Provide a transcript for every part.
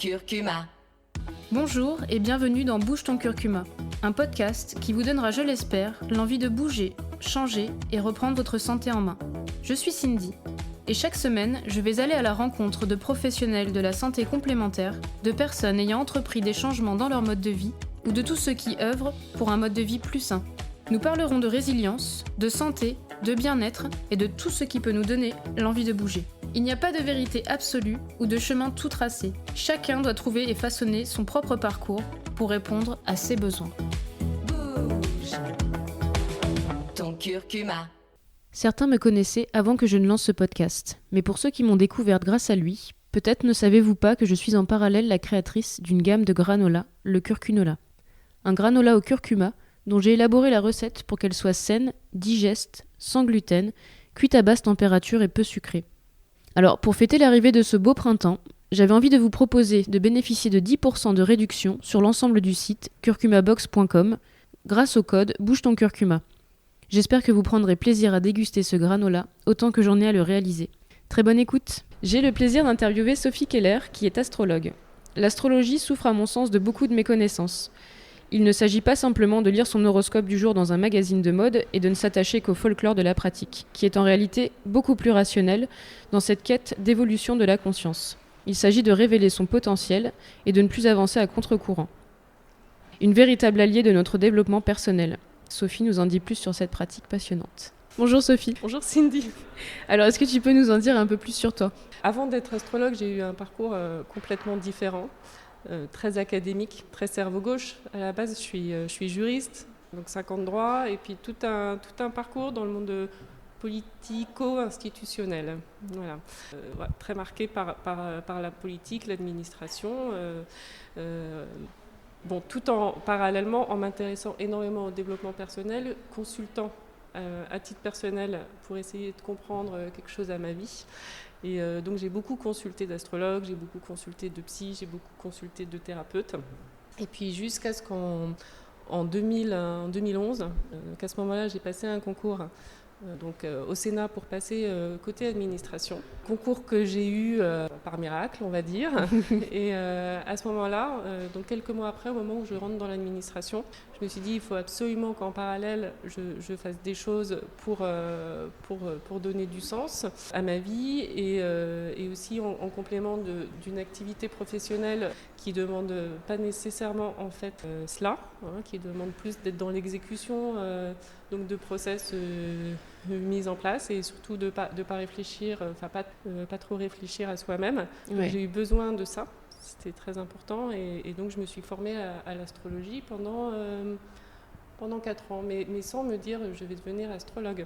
curcuma. Bonjour et bienvenue dans Bouge ton curcuma, un podcast qui vous donnera, je l'espère, l'envie de bouger, changer et reprendre votre santé en main. Je suis Cindy et chaque semaine, je vais aller à la rencontre de professionnels de la santé complémentaire, de personnes ayant entrepris des changements dans leur mode de vie ou de tous ceux qui œuvrent pour un mode de vie plus sain. Nous parlerons de résilience, de santé, de bien-être et de tout ce qui peut nous donner l'envie de bouger. Il n'y a pas de vérité absolue ou de chemin tout tracé. Chacun doit trouver et façonner son propre parcours pour répondre à ses besoins. Bouge ton curcuma. Certains me connaissaient avant que je ne lance ce podcast, mais pour ceux qui m'ont découverte grâce à lui, peut-être ne savez-vous pas que je suis en parallèle la créatrice d'une gamme de granola, le Curcunola. Un granola au curcuma dont j'ai élaboré la recette pour qu'elle soit saine, digeste, sans gluten, cuite à basse température et peu sucrée. Alors, pour fêter l'arrivée de ce beau printemps, j'avais envie de vous proposer de bénéficier de 10% de réduction sur l'ensemble du site curcumabox.com grâce au code Bouge ton curcuma. J'espère que vous prendrez plaisir à déguster ce granola autant que j'en ai à le réaliser. Très bonne écoute. J'ai le plaisir d'interviewer Sophie Keller, qui est astrologue. L'astrologie souffre à mon sens de beaucoup de méconnaissances. Il ne s'agit pas simplement de lire son horoscope du jour dans un magazine de mode et de ne s'attacher qu'au folklore de la pratique, qui est en réalité beaucoup plus rationnel dans cette quête d'évolution de la conscience. Il s'agit de révéler son potentiel et de ne plus avancer à contre-courant. Une véritable alliée de notre développement personnel. Sophie nous en dit plus sur cette pratique passionnante. Bonjour Sophie. Bonjour Cindy. Alors est-ce que tu peux nous en dire un peu plus sur toi ? Avant d'être astrologue, j'ai eu un parcours complètement différent, très académique, très cerveau gauche. À la base, je suis juriste, donc 5 ans de droit, et puis tout un parcours dans le monde politico-institutionnel. Voilà. Très marqué par la politique, l'administration. Tout en parallèlement en m'intéressant énormément au développement personnel, consultant à titre personnel pour essayer de comprendre quelque chose à ma vie. Et donc j'ai beaucoup consulté d'astrologues, j'ai beaucoup consulté de psy, j'ai beaucoup consulté de thérapeutes. Et puis jusqu'à ce qu'en 2011, qu'à ce moment-là, j'ai passé un concours au Sénat pour passer côté administration. Concours que j'ai eu par miracle, on va dire. Et à ce moment-là, donc quelques mois après, au moment où je rentre dans l'administration, je me suis dit il faut absolument qu'en parallèle, je fasse des choses pour donner du sens à ma vie et aussi en complément d'une activité professionnelle qui ne demande pas nécessairement en fait cela, qui demande plus d'être dans l'exécution donc de process mis en place et surtout de pas réfléchir, pas trop réfléchir à soi-même. Donc, j'ai eu besoin de ça, c'était très important et donc je me suis formée à l'astrologie pendant 4 ans, mais sans me dire je vais devenir astrologue.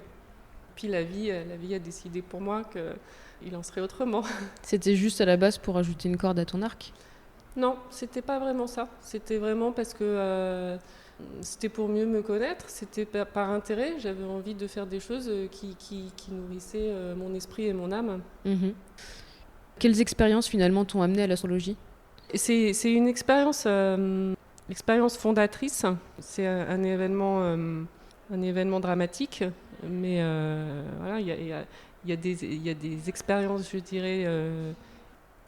Puis la vie a décidé pour moi qu'il en serait autrement. C'était juste à la base pour ajouter une corde à ton arc ? Non, c'était pas vraiment ça. C'était vraiment parce que c'était pour mieux me connaître, c'était par intérêt. J'avais envie de faire des choses qui nourrissaient mon esprit et mon âme. Mm-hmm. Quelles expériences finalement t'ont amené à l'astrologie ? C'est une expérience fondatrice. C'est un événement dramatique, mais voilà, il y a des expériences, je dirais,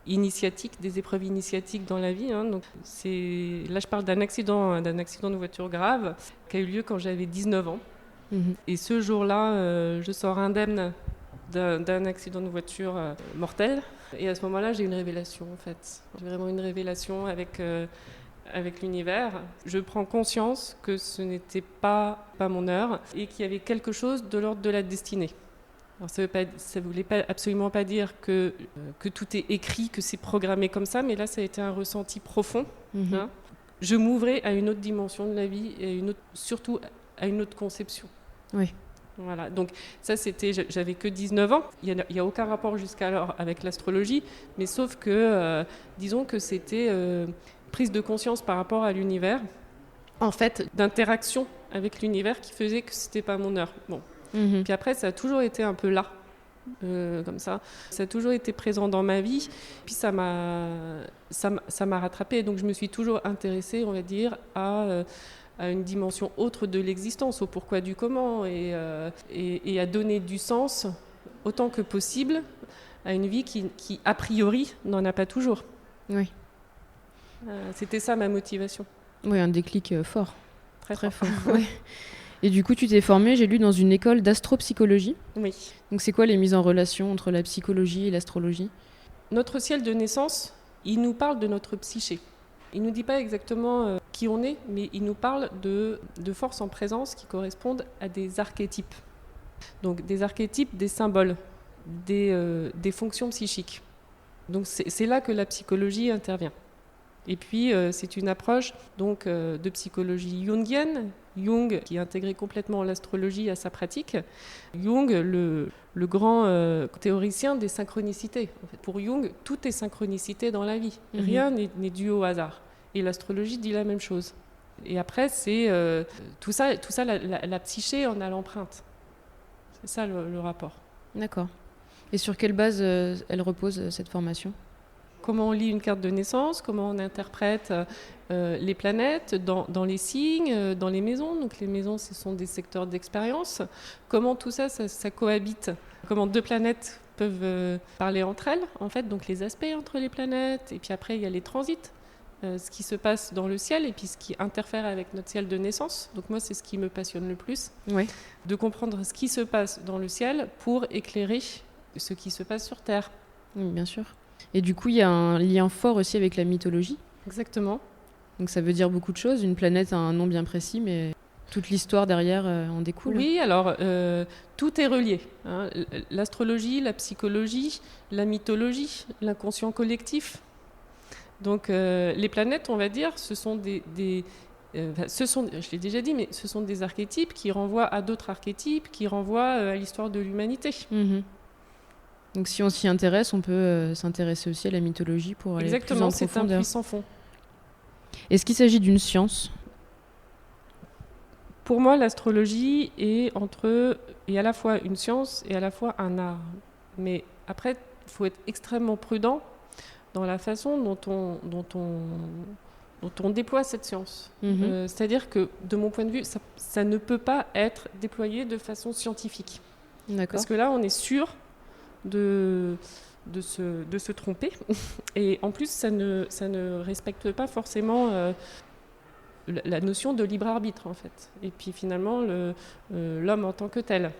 initiatiques, des épreuves initiatiques dans la vie. Donc là, je parle d'un accident de voiture grave qui a eu lieu quand j'avais 19 ans. Mm-hmm. Et ce jour-là, je sors indemne d'un accident de voiture mortel. Et à ce moment-là, j'ai une révélation, en fait. J'ai vraiment une révélation avec l'univers. Je prends conscience que ce n'était pas mon heure et qu'il y avait quelque chose de l'ordre de la destinée. Alors ça ne voulait absolument pas dire que tout est écrit, que c'est programmé comme ça, mais là, ça a été un ressenti profond. Mm-hmm. Je m'ouvrais à une autre dimension de la vie et surtout à une autre conception. Oui. Voilà, donc ça j'avais que 19 ans, il n'y a aucun rapport jusqu'alors avec l'astrologie, mais sauf que, disons que c'était prise de conscience par rapport à l'univers, en fait, d'interaction avec l'univers qui faisait que c'était pas mon heure. Bon. Mm-hmm. Puis après, ça a toujours été un peu là, comme ça. Ça a toujours été présent dans ma vie, puis ça m'a rattrapée, donc je me suis toujours intéressée, on va dire, à une dimension autre de l'existence, au pourquoi du comment, et à donner du sens autant que possible à une vie qui a priori, n'en a pas toujours. Oui. C'était ça ma motivation. Oui, un déclic fort. Très Très fort. fort. Ouais. Et du coup, tu t'es formée, j'ai lu, dans une école d'astropsychologie. Oui. Donc c'est quoi les mises en relation entre la psychologie et l'astrologie ? Notre ciel de naissance, il nous parle de notre psyché. Il ne nous dit pas exactement qui on est, mais il nous parle de forces en présence qui correspondent à des archétypes. Donc des archétypes, des symboles, des fonctions psychiques. Donc c'est là que la psychologie intervient. Et puis c'est une approche donc, de psychologie jungienne. Jung qui a intégré complètement l'astrologie à sa pratique. Jung, le grand théoricien des synchronicités. En fait, pour Jung, tout est synchronicité dans la vie. Rien n'est dû au hasard. Et l'astrologie dit la même chose. Et après, c'est tout ça la psyché en a l'empreinte. C'est ça le rapport. D'accord. Et sur quelle base elle repose, cette formation ? Comment on lit une carte de naissance, comment on interprète les planètes dans les signes, dans les maisons. Donc les maisons, ce sont des secteurs d'expérience. Comment tout ça cohabite. Comment deux planètes peuvent parler entre elles, en fait. Donc les aspects entre les planètes. Et puis après, il y a les transits. Ce qui se passe dans le ciel et puis ce qui interfère avec notre ciel de naissance. Donc moi, c'est ce qui me passionne le plus. Ouais. De comprendre ce qui se passe dans le ciel pour éclairer ce qui se passe sur Terre. Oui, bien sûr. Et du coup, il y a un lien fort aussi avec la mythologie. Exactement. Donc ça veut dire beaucoup de choses. Une planète a un nom bien précis, mais toute l'histoire derrière en découle. Oui, alors tout est relié. Hein. L'astrologie, la psychologie, la mythologie, l'inconscient collectif. Donc les planètes, on va dire, ce sont je l'ai déjà dit, mais ce sont des archétypes qui renvoient à d'autres archétypes, qui renvoient à l'histoire de l'humanité. Donc si on s'y intéresse, on peut s'intéresser aussi à la mythologie pour aller plus en profondeur. Exactement, c'est un puits sans fond. Est-ce qu'il s'agit d'une science ? Pour moi, l'astrologie est à la fois une science et à la fois un art. Mais après, il faut être extrêmement prudent dans la façon dont on déploie cette science. C'est-à-dire que, de mon point de vue, ça ne peut pas être déployé de façon scientifique. D'accord. Parce que là, on est sûr de se tromper. Et en plus, ça ne respecte pas forcément la notion de libre arbitre, en fait. Et puis finalement, l'homme en tant que tel.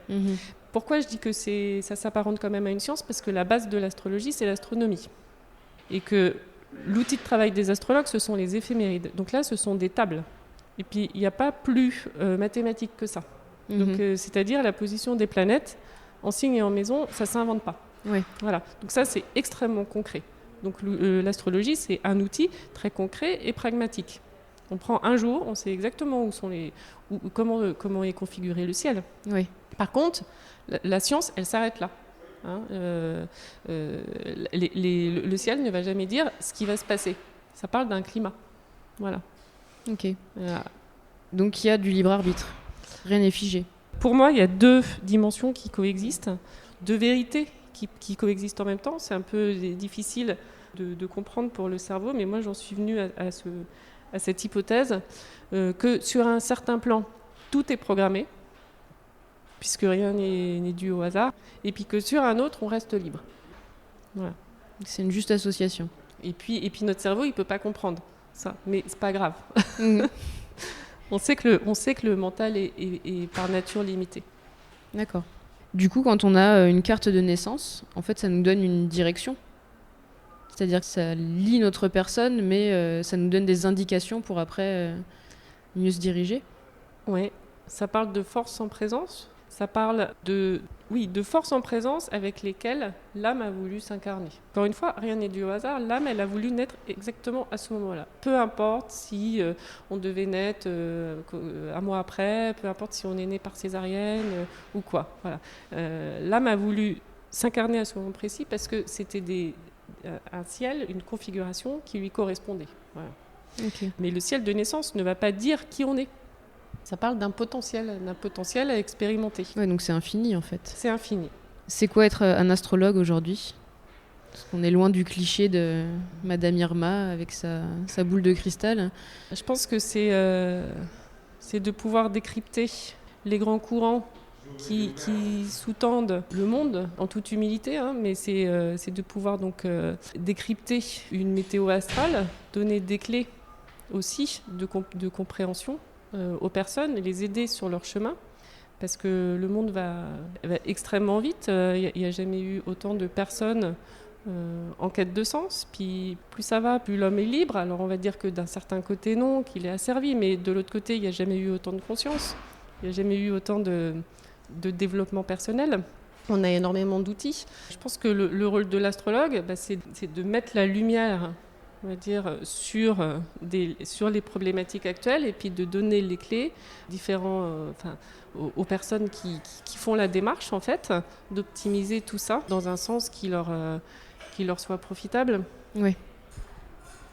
Pourquoi je dis que ça s'apparente quand même à une science ? Parce que la base de l'astrologie, c'est l'astronomie. Et que l'outil de travail des astrologues, ce sont les éphémérides. Donc là, ce sont des tables. Et puis, il n'y a pas plus mathématique que ça. Donc, c'est-à-dire la position des planètes en signe et en maison, ça ne s'invente pas. Oui. Voilà. Donc ça, c'est extrêmement concret. Donc l'astrologie, c'est un outil très concret et pragmatique. On prend un jour, on sait exactement comment est configuré le ciel. Oui. Par contre, la science, elle s'arrête là. Hein, le ciel ne va jamais dire ce qui va se passer. Ça parle d'un climat. Voilà. Ok. Donc il y a du libre arbitre. Rien n'est figé. Pour moi, il y a deux dimensions qui coexistent, deux vérités qui coexistent en même temps. C'est un peu difficile de comprendre pour le cerveau, mais moi j'en suis venue à cette hypothèse que sur un certain plan, tout est programmé, puisque rien n'est dû au hasard, et puis que sur un autre, on reste libre. Voilà. C'est une juste association. Et puis notre cerveau, il ne peut pas comprendre ça, mais c'est pas grave. On sait que le mental est par nature limité. D'accord. Du coup, quand on a une carte de naissance, en fait, ça nous donne une direction. C'est-à-dire que ça lie notre personne, mais ça nous donne des indications pour après mieux se diriger. Oui, ça parle de force en présence. Ça parle de force en présence avec lesquelles l'âme a voulu s'incarner. Encore une fois, rien n'est dû au hasard. L'âme, elle a voulu naître exactement à ce moment-là. Peu importe si on devait naître un mois après, peu importe si on est né par césarienne ou quoi. Voilà. L'âme a voulu s'incarner à ce moment précis parce que c'était un ciel, une configuration qui lui correspondait. Voilà. Okay. Mais le ciel de naissance ne va pas dire qui on est. Ça parle d'un potentiel à expérimenter. Ouais, donc c'est infini en fait. C'est infini. C'est quoi être un astrologue aujourd'hui ? Parce qu'on est loin du cliché de Madame Irma avec sa boule de cristal. Je pense que c'est de pouvoir décrypter les grands courants qui sous-tendent le monde en toute humilité, hein, mais c'est de pouvoir donc décrypter une météo astrale, donner des clés aussi de compréhension aux personnes et les aider sur leur chemin. Parce que le monde va extrêmement vite. Il n'y a jamais eu autant de personnes en quête de sens. Puis plus ça va, plus l'homme est libre. Alors on va dire que d'un certain côté, non, qu'il est asservi. Mais de l'autre côté, il n'y a jamais eu autant de conscience. Il n'y a jamais eu autant de développement personnel. On a énormément d'outils. Je pense que le rôle de l'astrologue, c'est de mettre la lumière, on va dire, sur les problématiques actuelles et puis de donner les clés aux personnes qui font la démarche, en fait, d'optimiser tout ça dans un sens qui leur soit profitable. Oui.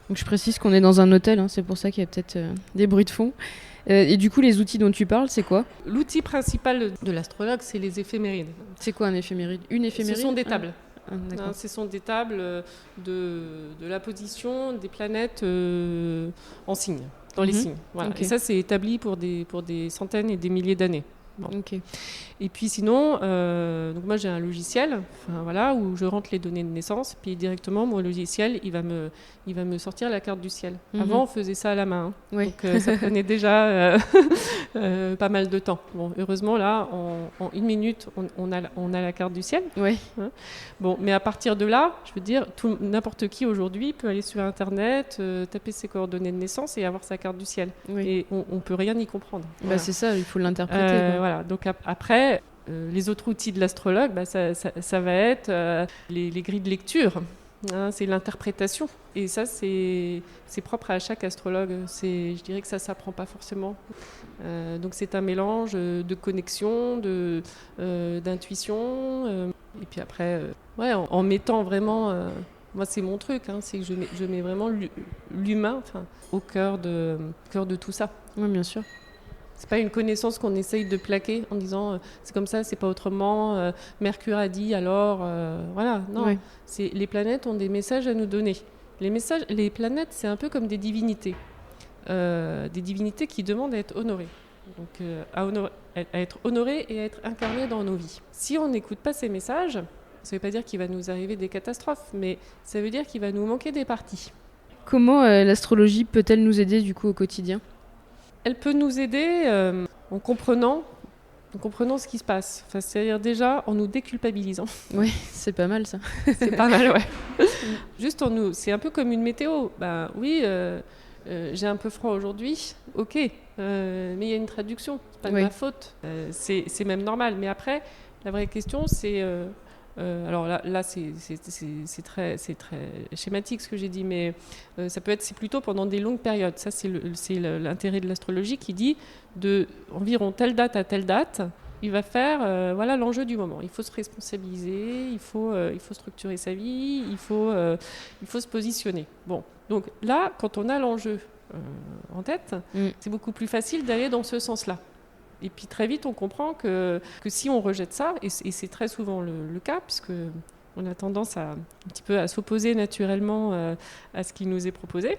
Donc je précise qu'on est dans un hôtel, hein, c'est pour ça qu'il y a peut-être des bruits de fond. Et du coup, les outils dont tu parles, c'est quoi ? L'outil principal de l'astrologue, c'est les éphémérides. C'est quoi un éphéméride ? Une éphéméride ? Ce sont des tables. Ce sont des tables de la position des planètes en signes, dans les signes. Voilà. Okay. Et ça, c'est établi pour des centaines et des milliers d'années. Bon. Okay. Et puis sinon, donc moi j'ai un logiciel, où je rentre les données de naissance, puis directement mon logiciel il va me sortir la carte du ciel. Avant on faisait ça à la main, hein. Oui. Donc ça prenait déjà pas mal de temps. Bon, heureusement là en 1 minute on a la carte du ciel. Oui. Hein. Bon, mais à partir de là, je veux dire, n'importe qui aujourd'hui peut aller sur internet, taper ses coordonnées de naissance et avoir sa carte du ciel. Oui. Et on peut rien y comprendre. Voilà. C'est ça, il faut l'interpréter. Voilà. Donc après, les autres outils de l'astrologue, ça va être les grilles de lecture. Hein, c'est l'interprétation. Et ça, c'est propre à chaque astrologue. Je dirais que ça ne s'apprend pas forcément. Donc c'est un mélange de connexion, d'intuition. Et puis après, en mettant vraiment... moi, c'est mon truc. Hein, c'est que je mets vraiment l'humain au cœur de tout ça. Oui, bien sûr. C'est pas une connaissance qu'on essaye de plaquer en disant c'est comme ça, c'est pas autrement. Mercure a dit alors, voilà. Non, ouais. Les planètes ont des messages à nous donner. Les planètes, c'est un peu comme des divinités qui demandent à être honorées. Donc à être honorées et à être incarnées dans nos vies. Si on n'écoute pas ces messages, ça veut pas dire qu'il va nous arriver des catastrophes, mais ça veut dire qu'il va nous manquer des parties. Comment l'astrologie peut-elle nous aider du coup au quotidien ? Elle peut nous aider en comprenant ce qui se passe. C'est-à-dire déjà en nous déculpabilisant. Oui, c'est pas mal ça. C'est pas mal, ouais. Juste c'est un peu comme une météo. Oui, j'ai un peu froid aujourd'hui, ok, mais il y a une traduction, c'est pas de ma faute. C'est même normal. Mais après, la vraie question, c'est... alors là c'est très schématique ce que j'ai dit, mais c'est plutôt pendant des longues périodes. Ça, c'est l'intérêt de l'astrologie qui dit de environ telle date à telle date, il va faire l'enjeu du moment. Il faut se responsabiliser, il faut structurer sa vie, il faut se positionner. Bon, donc là, quand on a l'enjeu en tête, c'est beaucoup plus facile d'aller dans ce sens-là. Et puis très vite, on comprend que si on rejette ça, et c'est très souvent le cas, puisque on a tendance un petit peu à s'opposer naturellement à ce qui nous est proposé,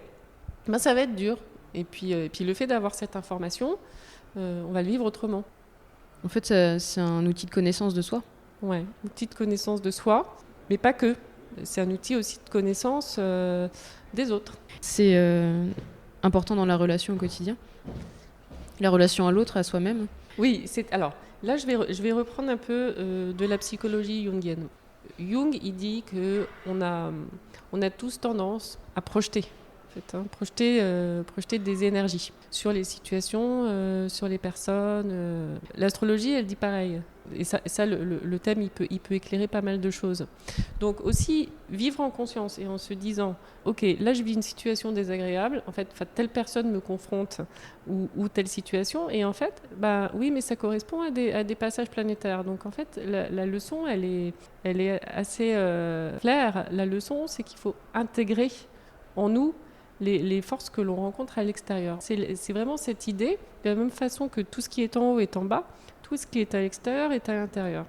ça va être dur. Et puis le fait d'avoir cette information, on va le vivre autrement. En fait, c'est un outil de connaissance de soi. Ouais, outil de connaissance de soi, mais pas que. C'est un outil aussi de connaissance des autres. C'est important dans la relation au quotidien ? La relation à l'autre, à soi-même. Oui, alors là je vais reprendre un peu de la psychologie jungienne. Jung, il dit qu'on a tous tendance à projeter, projeter des énergies sur les situations, sur les personnes. L'astrologie, elle dit pareil. Et ça le thème, il peut éclairer pas mal de choses. Donc aussi, vivre en conscience et en se disant, ok, là je vis une situation désagréable, en fait telle personne me confronte ou telle situation, et en fait, oui, mais ça correspond à des passages planétaires. Donc en fait, la leçon, elle est assez claire. La leçon, c'est qu'il faut intégrer en nous les forces que l'on rencontre à l'extérieur. C'est vraiment cette idée, de la même façon que tout ce qui est en haut est en bas, tout ce qui est à l'extérieur est à l'intérieur.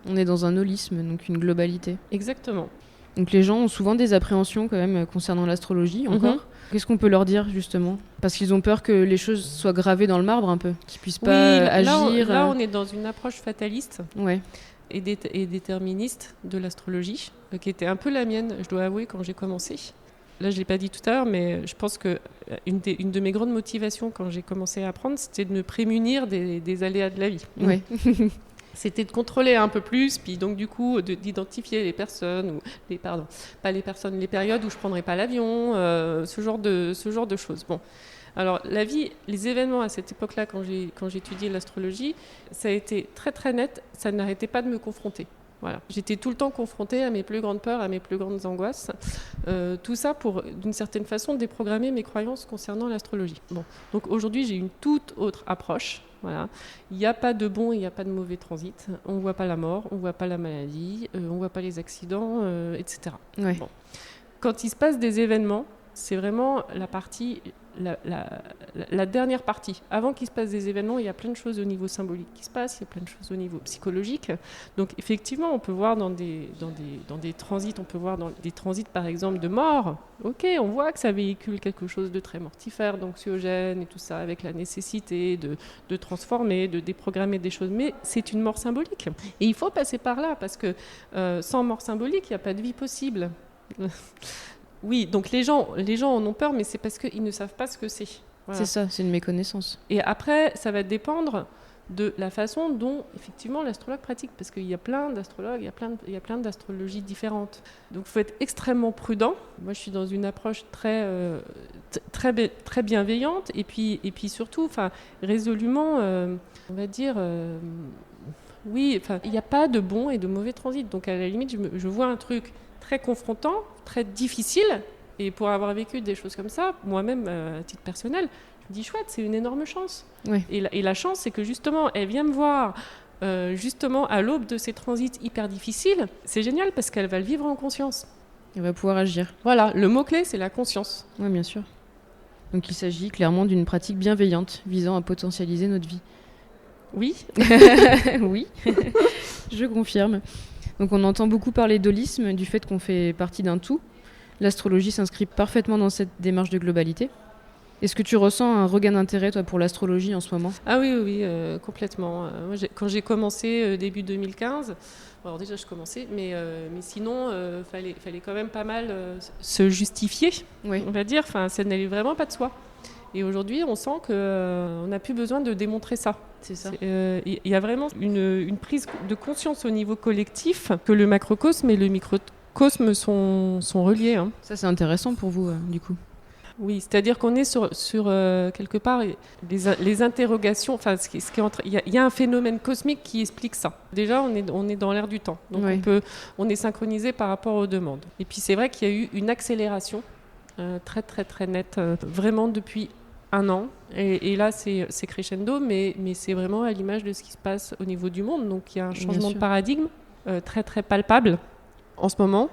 On est dans un holisme, donc une globalité. Exactement. Donc les gens ont souvent des appréhensions quand même concernant l'astrologie encore. Qu'est-ce qu'on peut leur dire justement ? Parce qu'ils ont peur que les choses soient gravées dans le marbre un peu, qu'ils puissent pas agir. Là, on est dans une approche fataliste Ouais. et déterministe de l'astrologie, qui était un peu la mienne, je dois avouer, quand j'ai commencé. Là, je ne l'ai pas dit tout à l'heure, mais je pense qu'une de mes grandes motivations quand j'ai commencé à apprendre, c'était de me prémunir des aléas de la vie. Ouais. C'était de contrôler un peu plus, puis donc du coup d'identifier les personnes, les périodes où je ne prendrais pas l'avion, ce genre de choses. Bon. Alors la vie, les événements à cette époque-là, quand j'ai étudié l'astrologie, ça a été très très net, ça n'arrêtait pas de me confronter. Voilà. J'étais tout le temps confrontée à mes plus grandes peurs, à mes plus grandes angoisses. Tout ça pour, d'une certaine façon, déprogrammer mes croyances concernant l'astrologie. Bon. Donc aujourd'hui, j'ai une toute autre approche. Voilà. Il n'y a pas de bon et il n'y a pas de mauvais transit. On ne voit pas la mort, on ne voit pas la maladie, on ne voit pas les accidents, etc. Ouais. Bon. Quand il se passe des événements, c'est vraiment la dernière partie. Avant qu'il se passe des événements, il y a plein de choses au niveau symbolique qui se passent, il y a plein de choses au niveau psychologique. Donc effectivement, on peut voir dans des transits, on peut voir dans des transits par exemple de mort. Ok, on voit que ça véhicule quelque chose de très mortifère, d'anxiogène et tout ça, avec la nécessité de transformer, de déprogrammer des choses. Mais c'est une mort symbolique. Et il faut passer par là, parce que sans mort symbolique, il n'y a pas de vie possible. Oui, donc les gens en ont peur, mais c'est parce qu'ils ne savent pas ce que c'est. Voilà. C'est ça, c'est une méconnaissance. Et après, ça va dépendre de la façon dont, effectivement, l'astrologue pratique, parce qu'il y a plein d'astrologues, il y a plein d'astrologies différentes. Donc, il faut être extrêmement prudent. Moi, je suis dans une approche très bienveillante, et puis surtout, résolument, on va dire... oui, il n'y a pas de bon et de mauvais transit. Donc, à la limite, je vois un truc très confrontant, très difficile, et pour avoir vécu des choses comme ça, moi-même, à titre personnel, je me dis chouette, c'est une énorme chance. Oui. Et la chance, c'est que justement, elle vient me voir justement à l'aube de ces transits hyper difficiles. C'est génial parce qu'elle va le vivre en conscience. Elle va pouvoir agir. Voilà, le mot-clé, c'est la conscience. Oui, bien sûr. Donc il s'agit clairement d'une pratique bienveillante visant à potentialiser notre vie. Oui. Oui, je confirme. Donc on entend beaucoup parler d'holisme, du fait qu'on fait partie d'un tout. L'astrologie s'inscrit parfaitement dans cette démarche de globalité. Est-ce que tu ressens un regain d'intérêt, toi, pour l'astrologie en ce moment ? Ah oui, complètement. Moi, quand j'ai commencé début 2015, alors déjà je commençais, mais sinon, fallait quand même pas mal se justifier, Oui. on va dire. Enfin, ça n'allait vraiment pas de soi. Et aujourd'hui, on sent qu'on n'a plus besoin de démontrer ça. C'est ça. Il y a vraiment une prise de conscience au niveau collectif que le macrocosme et le microcosme sont reliés. Hein. Ça, c'est intéressant pour vous, du coup. Oui, c'est-à-dire qu'on est sur quelque part les interrogations. Enfin, il y a un phénomène cosmique qui explique ça. Déjà, on est dans l'air du temps, donc Oui. on est synchronisé par rapport aux demandes. Et puis c'est vrai qu'il y a eu une accélération très très très nette, vraiment depuis un an. Et là, c'est crescendo, mais c'est vraiment à l'image de ce qui se passe au niveau du monde. Donc il y a un changement de paradigme très très palpable en ce moment,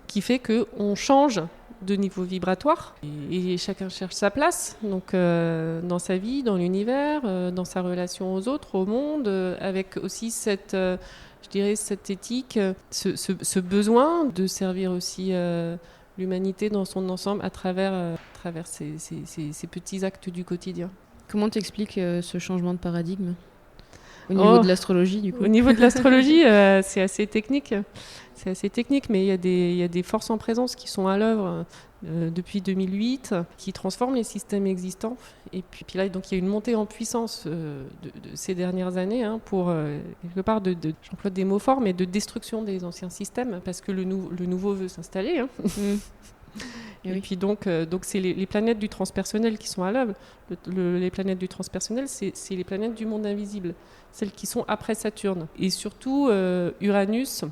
qui fait qu'on change de niveau vibratoire et chacun cherche sa place, donc dans sa vie, dans l'univers, dans sa relation aux autres, au monde, avec aussi cette éthique, ce besoin de servir aussi l'humanité dans son ensemble à travers ces petits actes du quotidien. Comment t'expliques ce changement de paradigme au niveau de l'astrologie, du coup ? Au niveau de l'astrologie, c'est assez technique. C'est assez technique, mais il y a des forces en présence qui sont à l'œuvre depuis 2008, qui transforment les systèmes existants. Et puis là, donc, il y a une montée en puissance de ces dernières années pour, quelque part, j'emploie des mots forts, mais de destruction des anciens systèmes, parce que le nouveau veut s'installer. Hein. Et puis donc c'est les planètes du transpersonnel qui sont à l'œuvre. Les planètes du transpersonnel, c'est les planètes du monde invisible, celles qui sont après Saturne. Et surtout Uranus.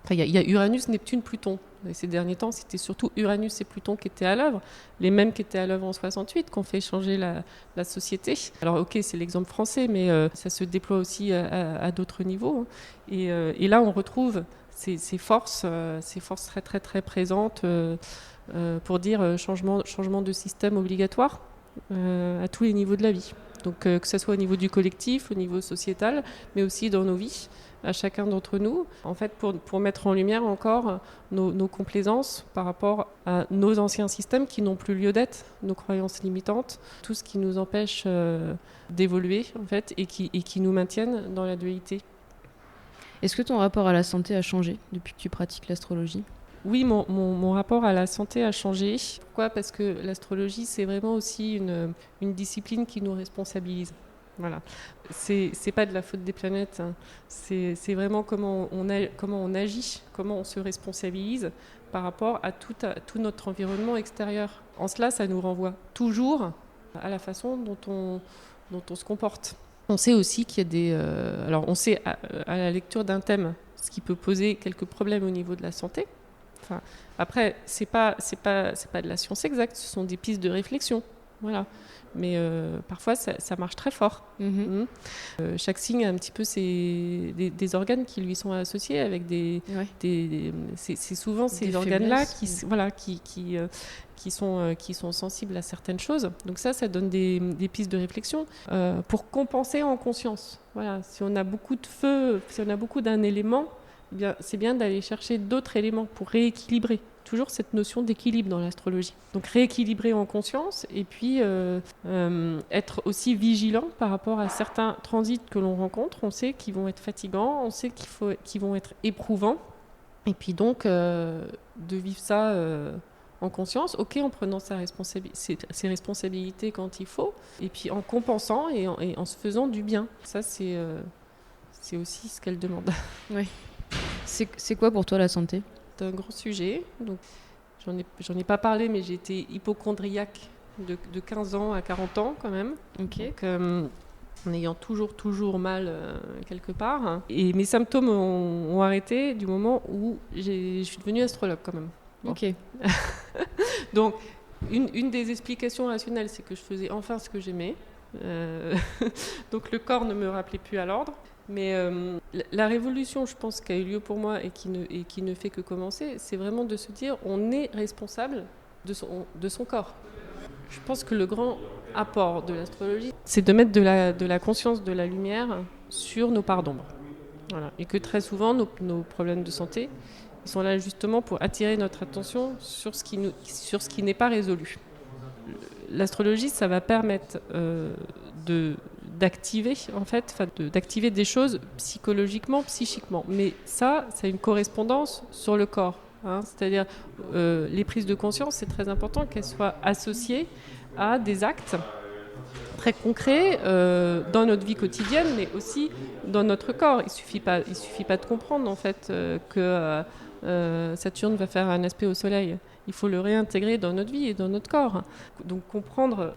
Enfin, il y a Uranus, Neptune, Pluton. Et ces derniers temps, c'était surtout Uranus et Pluton qui étaient à l'œuvre, les mêmes qui étaient à l'œuvre en 68, qui ont fait changer la société. Alors ok, c'est l'exemple français, mais ça se déploie aussi à d'autres niveaux. Hein. Et là, on retrouve ces forces très très très présentes pour dire changement de système obligatoire à tous les niveaux de la vie. Donc que ce soit au niveau du collectif, au niveau sociétal, mais aussi dans nos vies, à chacun d'entre nous, en fait, pour mettre en lumière encore nos complaisances par rapport à nos anciens systèmes qui n'ont plus lieu d'être, nos croyances limitantes, tout ce qui nous empêche d'évoluer, en fait, et qui nous maintiennent dans la dualité. Est-ce que ton rapport à la santé a changé depuis que tu pratiques l'astrologie ? Oui, mon rapport à la santé a changé. Pourquoi ? Parce que l'astrologie, c'est vraiment aussi une discipline qui nous responsabilise. Voilà. C'est pas de la faute des planètes, hein. C'est vraiment comment on agit, comment on se responsabilise par rapport à tout notre environnement extérieur. En cela, ça nous renvoie toujours à la façon dont on se comporte. On sait aussi qu'il y a des... alors, on sait à la lecture d'un thème ce qui peut poser quelques problèmes au niveau de la santé. Enfin, après, c'est pas de la science exacte, ce sont des pistes de réflexion. Voilà. Mais parfois, ça marche très fort. Chaque signe a un petit peu des organes qui lui sont associés avec c'est souvent ces organes-là qui sont sensibles à certaines choses. Donc ça donne des pistes de réflexion pour compenser en conscience. Voilà. Si on a beaucoup de feu, si on a beaucoup d'un élément, eh bien, c'est bien d'aller chercher d'autres éléments pour rééquilibrer. Toujours cette notion d'équilibre dans l'astrologie. Donc rééquilibrer en conscience et puis être aussi vigilant par rapport à certains transits que l'on rencontre. On sait qu'ils vont être fatigants, on sait qu'ils vont être éprouvants. Et puis donc de vivre ça en conscience, en prenant ses responsabilités quand il faut, et puis en compensant et en se faisant du bien. Ça, c'est aussi ce qu'elle demande. Oui. C'est quoi pour toi la santé ? C'est un grand sujet. Donc, j'en ai pas parlé, mais j'ai été hypocondriaque de 15 ans à 40 ans quand même. Okay. Donc, en ayant toujours mal quelque part. Hein. Et mes symptômes ont arrêté du moment où je suis devenue astrologue quand même. Bon. Ok. Donc, une des explications rationnelles, c'est que je faisais enfin ce que j'aimais. Donc le corps ne me rappelait plus à l'ordre. Mais la révolution, je pense, qui a eu lieu pour moi et qui ne fait que commencer, c'est vraiment de se dire on est responsable de son corps. Je pense que le grand apport de l'astrologie, c'est de mettre de la conscience, de la lumière sur nos parts d'ombre. Voilà. Et que très souvent, nos problèmes de santé, ils sont là justement pour attirer notre attention sur ce qui n'est pas résolu. L'astrologie, ça va permettre d'activer d'activer des choses psychologiquement, psychiquement. Mais ça a une correspondance sur le corps. Hein. C'est-à-dire, les prises de conscience, c'est très important qu'elles soient associées à des actes très concrets dans notre vie quotidienne, mais aussi dans notre corps. Il suffit pas de comprendre en fait que Saturne va faire un aspect au Soleil. Il faut le réintégrer dans notre vie et dans notre corps. Donc comprendre,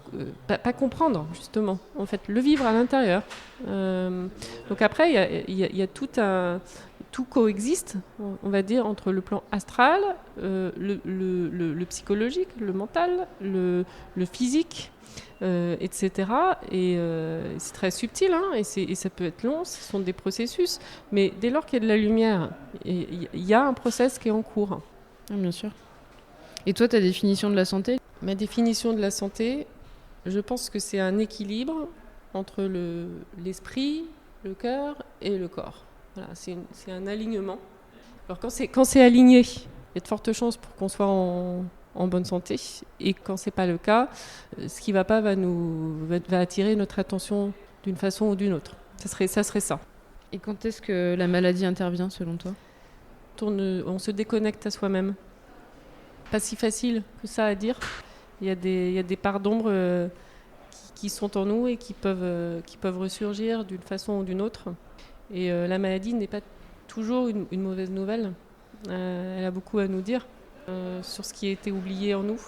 pas comprendre justement, en fait, le vivre à l'intérieur. Donc après, il y a tout coexiste, on va dire, entre le plan astral, le psychologique, le mental, le physique, etc. Et c'est très subtil, hein, et ça peut être long, ce sont des processus. Mais dès lors qu'il y a de la lumière, il y a un process qui est en cours. Ah, bien sûr. Et toi, ta définition de la santé ? Ma définition de la santé, je pense que c'est un équilibre entre l'esprit, le cœur et le corps. Voilà, c'est un alignement. Alors quand c'est aligné, il y a de fortes chances pour qu'on soit en bonne santé. Et quand c'est pas le cas, ce qui va pas va attirer notre attention d'une façon ou d'une autre. Ça serait ça. Et quand est-ce que la maladie intervient selon toi ? On se déconnecte à soi-même. Pas si facile que ça à dire. Il y a des parts d'ombre qui sont en nous et qui peuvent ressurgir d'une façon ou d'une autre. Et la maladie n'est pas toujours une mauvaise nouvelle. Elle a beaucoup à nous dire sur ce qui a été oublié en nous,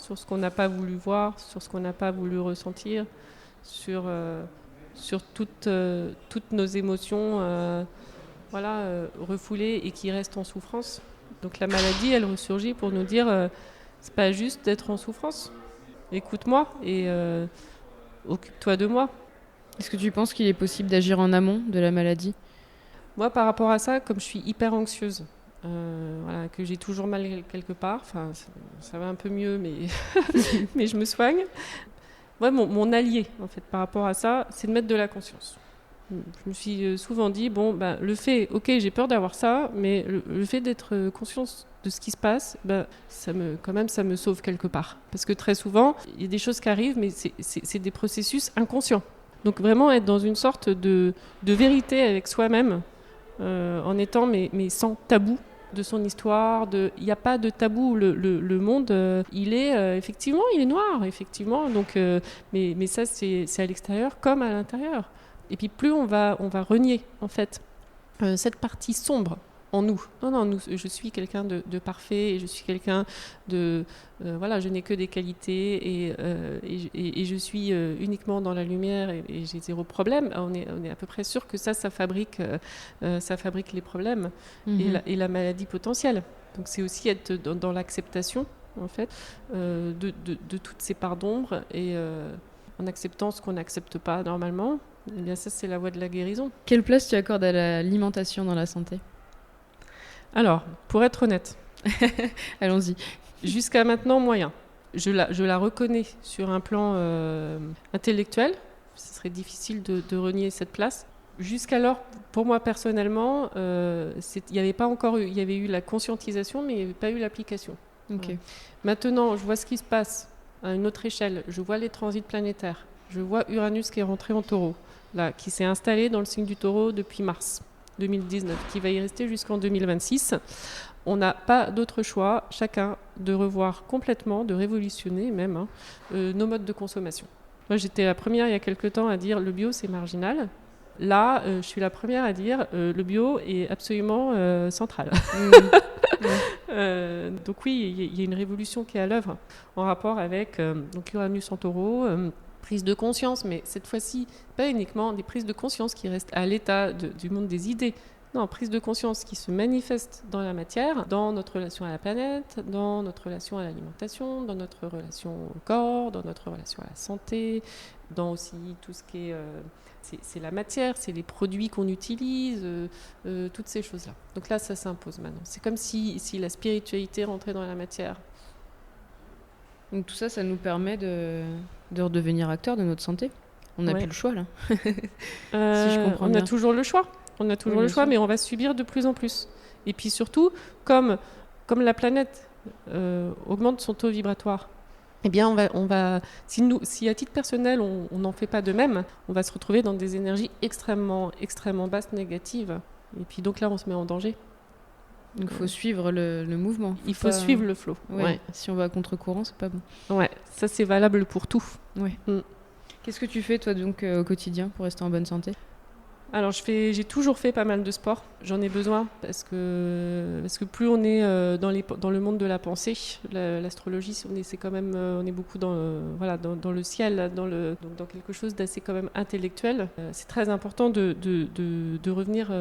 sur ce qu'on n'a pas voulu voir, sur ce qu'on n'a pas voulu ressentir, sur toutes nos émotions refoulées et qui restent en souffrance. Donc la maladie, elle ressurgit pour nous dire c'est pas juste d'être en souffrance. Écoute-moi et occupe-toi de moi. Est-ce que tu penses qu'il est possible d'agir en amont de la maladie ? Moi, par rapport à ça, comme je suis hyper anxieuse, que j'ai toujours mal quelque part, ça va un peu mieux, mais je me soigne. mon allié, en fait, par rapport à ça, c'est de mettre de la conscience. Je me suis souvent dit, le fait, ok, j'ai peur d'avoir ça, mais le fait d'être conscience de ce qui se passe, ça me sauve quelque part. Parce que très souvent, il y a des choses qui arrivent, mais c'est des processus inconscients. Donc vraiment être dans une sorte de vérité avec soi-même, en étant mais sans tabou de son histoire. Il n'y a pas de tabou. Le monde, il est effectivement, il est noir, effectivement. Donc, mais ça, c'est à l'extérieur comme à l'intérieur. Et puis plus on va renier en fait cette partie sombre en nous. Non, je suis quelqu'un de parfait, et je suis quelqu'un de je n'ai que des qualités et je suis uniquement dans la lumière et j'ai zéro problème. On est à peu près sûr que ça fabrique les problèmes et la maladie potentielle. Donc c'est aussi être dans l'acceptation en fait de toutes ces parts d'ombre et en acceptant ce qu'on n'accepte pas normalement. Eh bien ça c'est la voie de la guérison. Quelle place tu accordes à l'alimentation dans la santé ? Alors, pour être honnête, allons-y. Jusqu'à maintenant, moyen. Je la reconnais sur un plan intellectuel. Ce serait difficile de renier cette place. Jusqu'alors, pour moi personnellement, il y avait eu la conscientisation, mais il n'y avait pas eu l'application. Okay. Maintenant, je vois ce qui se passe à une autre échelle. Je vois les transits planétaires. Je vois Uranus qui est rentré en taureau, là, qui s'est installé dans le signe du taureau depuis mars 2019, qui va y rester jusqu'en 2026. On n'a pas d'autre choix, chacun, de revoir complètement, de révolutionner même nos modes de consommation. Moi, j'étais la première il y a quelque temps à dire le bio, c'est marginal. Là, je suis la première à dire le bio est absolument central. Donc oui, il y a une révolution qui est à l'œuvre en rapport avec donc Uranus en taureau, prise de conscience, mais cette fois-ci, pas uniquement des prises de conscience qui restent à l'état du monde des idées. Non, prise de conscience qui se manifeste dans la matière, dans notre relation à la planète, dans notre relation à l'alimentation, dans notre relation au corps, dans notre relation à la santé, dans aussi tout ce qui est... c'est la matière, c'est les produits qu'on utilise, toutes ces choses-là. Donc là, ça s'impose maintenant. C'est comme si la spiritualité rentrait dans la matière. Donc tout ça, ça nous permet de redevenir acteur de notre santé. On n'a plus le choix, là. Si je comprends bien. On a toujours le choix. On a toujours le choix, mais on va subir de plus en plus. Et puis surtout, comme la planète augmente son taux vibratoire, eh bien, on va si à titre personnel, on n'en fait pas de même, on va se retrouver dans des énergies extrêmement, extrêmement basses, négatives. Et puis donc là, on se met en danger. Donc il faut suivre le mouvement. Il faut suivre le flot. Ouais. Si on va à contre-courant, c'est pas bon. Ouais, ça c'est valable pour tout. Ouais. Qu'est-ce que tu fais toi donc au quotidien pour rester en bonne santé ? Alors j'ai toujours fait pas mal de sport. J'en ai besoin parce que plus on est dans le monde de la pensée, l'astrologie, on est beaucoup dans le ciel, dans quelque chose d'assez quand même intellectuel. C'est très important de revenir,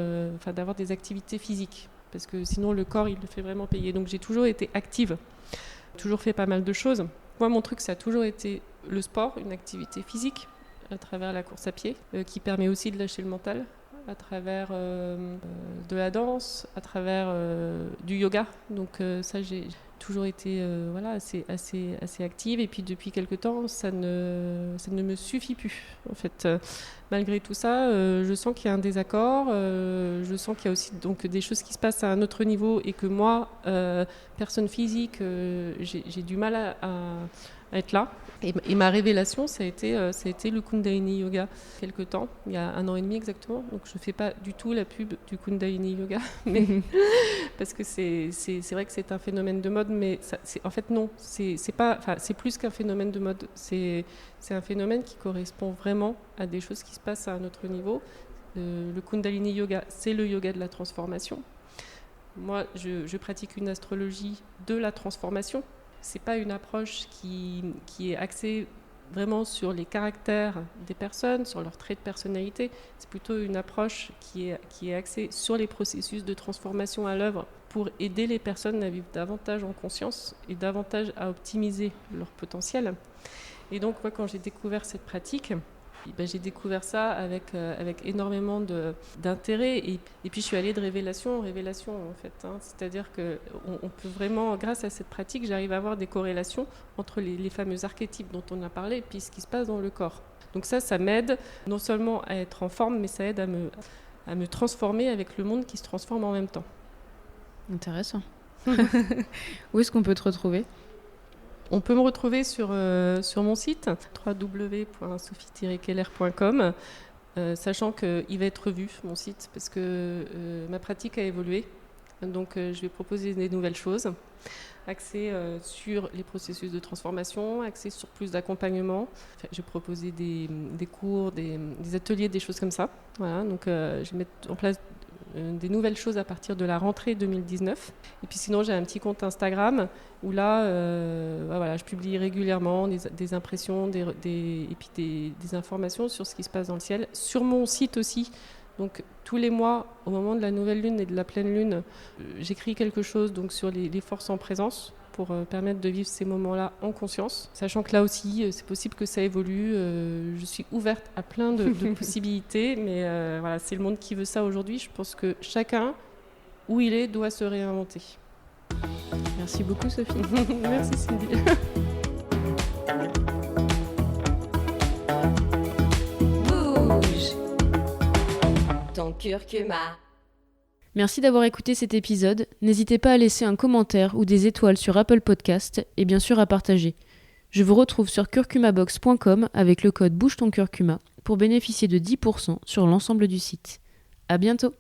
d'avoir des activités physiques parce que sinon le corps il le fait vraiment payer. Donc j'ai toujours été active, toujours fait pas mal de choses. Moi mon truc ça a toujours été le sport, une activité physique, à travers la course à pied, qui permet aussi de lâcher le mental, à travers de la danse, à travers du yoga. Donc ça, j'ai toujours été assez active. Et puis depuis quelque temps, ça ne me suffit plus. En fait, malgré tout ça, je sens qu'il y a un désaccord. Je sens qu'il y a aussi donc, des choses qui se passent à un autre niveau et que moi, personne physique, j'ai du mal à être là. Et ma révélation, ça a été le Kundalini Yoga, quelque temps, il y a 1 an et demi exactement. Donc je ne fais pas du tout la pub du Kundalini Yoga, mais parce que c'est vrai que c'est un phénomène de mode, mais en fait non, c'est plus qu'un phénomène de mode. C'est un phénomène qui correspond vraiment à des choses qui se passent à un autre niveau. Le Kundalini Yoga, c'est le yoga de la transformation. Moi, je pratique une astrologie de la transformation. C'est pas une approche qui est axée vraiment sur les caractères des personnes, sur leurs traits de personnalité. C'est plutôt une approche qui est axée sur les processus de transformation à l'œuvre pour aider les personnes à vivre davantage en conscience et davantage à optimiser leur potentiel. Et donc, moi, quand j'ai découvert cette pratique, J'ai découvert ça avec énormément d'intérêt et puis je suis allée de révélation en révélation en fait. C'est-à-dire qu'on peut vraiment, grâce à cette pratique, j'arrive à avoir des corrélations entre les fameux archétypes dont on a parlé et puis ce qui se passe dans le corps. Donc ça m'aide non seulement à être en forme, mais ça aide à me transformer avec le monde qui se transforme en même temps. Intéressant. Où est-ce qu'on peut te retrouver ? On peut me retrouver sur mon site www.sophie-keller.com, sachant qu'il va être revu, mon site, parce que ma pratique a évolué. Donc je vais proposer des nouvelles choses, axées sur les processus de transformation, axées sur plus d'accompagnement. Je vais proposer des cours, des ateliers, des choses comme ça. Voilà, donc je vais mettre en place des nouvelles choses à partir de la rentrée 2019. Et puis sinon, j'ai un petit compte Instagram où là, je publie régulièrement des impressions et puis des informations sur ce qui se passe dans le ciel. Sur mon site aussi, donc tous les mois, au moment de la nouvelle lune et de la pleine lune, j'écris quelque chose donc, sur les forces en présence pour permettre de vivre ces moments-là en conscience. Sachant que là aussi, c'est possible que ça évolue. Je suis ouverte à plein de possibilités, mais c'est le monde qui veut ça aujourd'hui. Je pense que chacun, où il est, doit se réinventer. Merci beaucoup, Sophie. Merci, Cindy. Bouge ton curcuma. Merci d'avoir écouté cet épisode. N'hésitez pas à laisser un commentaire ou des étoiles sur Apple Podcast et bien sûr à partager. Je vous retrouve sur curcumabox.com avec le code Bouge ton curcuma pour bénéficier de 10% sur l'ensemble du site. À bientôt.